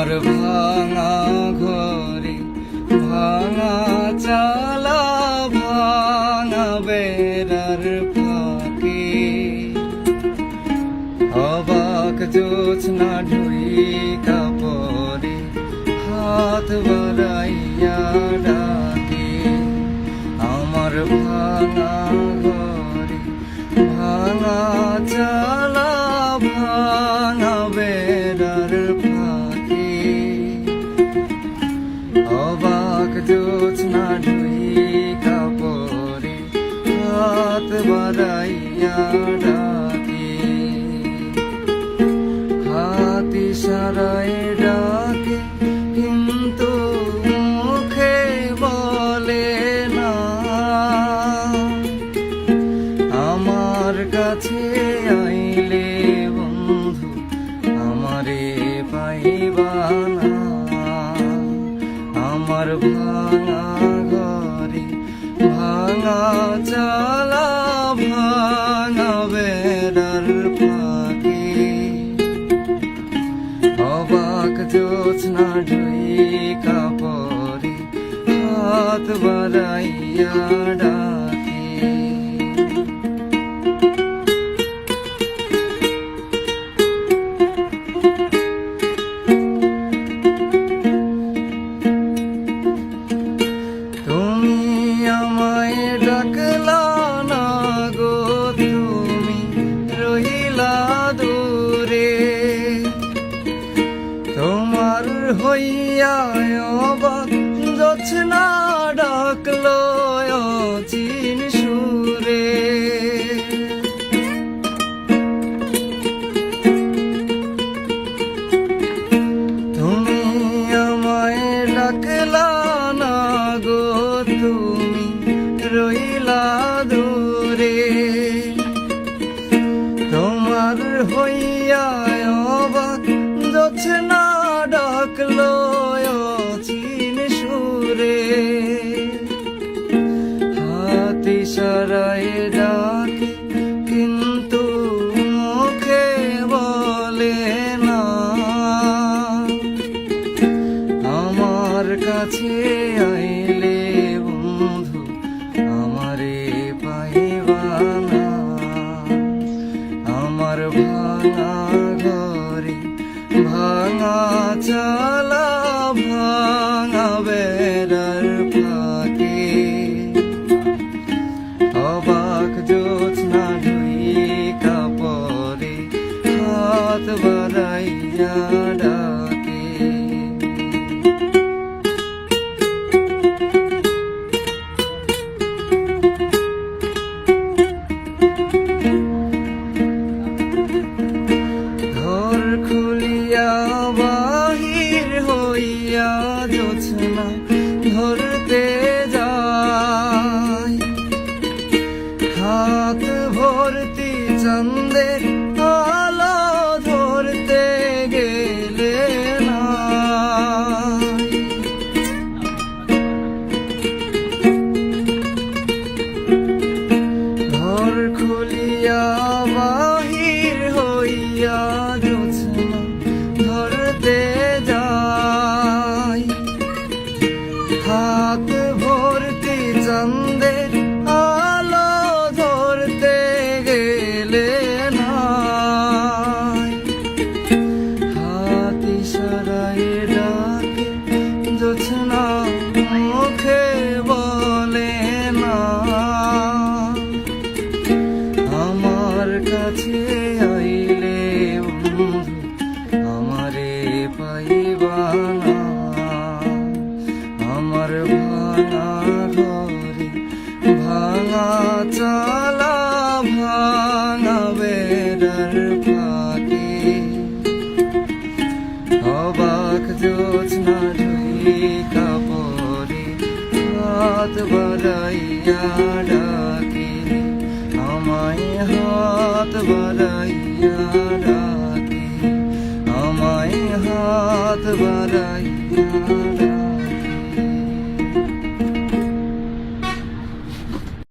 আমার ভাঙা ঘরে ভাঙা চালা ভাঙা বেড়ার ফাঁকে অবাক জোছনা ঢুইকা পরে হাত বাড়াইয়া ডাকে আমার ভাঙা ঘরে ভাঙা চালা ভাঙা বেড়ার ফাঁকে অবাক জোছনা ঢুইকা পরে হাত বাড়াইয়া ডাকে হাত ইশারায় ডাকে কিন্তু মুখে বলে না আমার কাছে আইলে বন্ধু আমারে পাইবা না আমার ভাঙা ঘরে ভাঙা চালা ভাঙা বেড়ার ফাঁকে অবাক জোছনা ঢুইকা পরে হাত বাড়াইয়া ডাকে তুমি আমায় ডাকলা না গো তুমি রহিলা দূরে তোমার হইয়া অবাক জোছনা ডাকলো অচিন সুরে তুমি আমায় ডাকলা না গো তুমি রইলা দূরে তোমার হইয়া অবাক জোছনা ডাকলো অচিন সুরে হাত ইশারায় ডাকে কিন্তু মুখে বলে না আমার কাছে আইলে বন্ধু আমারে পাইবা না আমার ভাঙা ঘরে ভাঙা চালা ভাঙা বেড়ার ফাঁকে অবাক জোছনা ঢুইকা পরে হাত বাড়াইয়া ডাকে ঘর খুলিয়া বাহির হইয়া জোছনা ধরতে যায় হাত ভর্তি চাঁদের আলো ধরতে গেলে না ঘর খুলিয়া বাহির হইয়া জোছনা ধরতে যায় হাত ভর্তি চাঁদের আলো ধরতে গেলে না হাত ইশারায় ডাকে জোছনা মুখে বলে না আমার কাছে আইলে বন্ধু আমারে পাইবা না আমার ভাঙা ঘরে ভাঙা চালা ভাঙা বেড়ার ফাঁকে অবাক জোছনা ঢুইকা পরে হাত বাড়াইয়া ডাকে আমায় হাত বাড়াইয়া ডাকে আমায় হাত বাড়াইয়া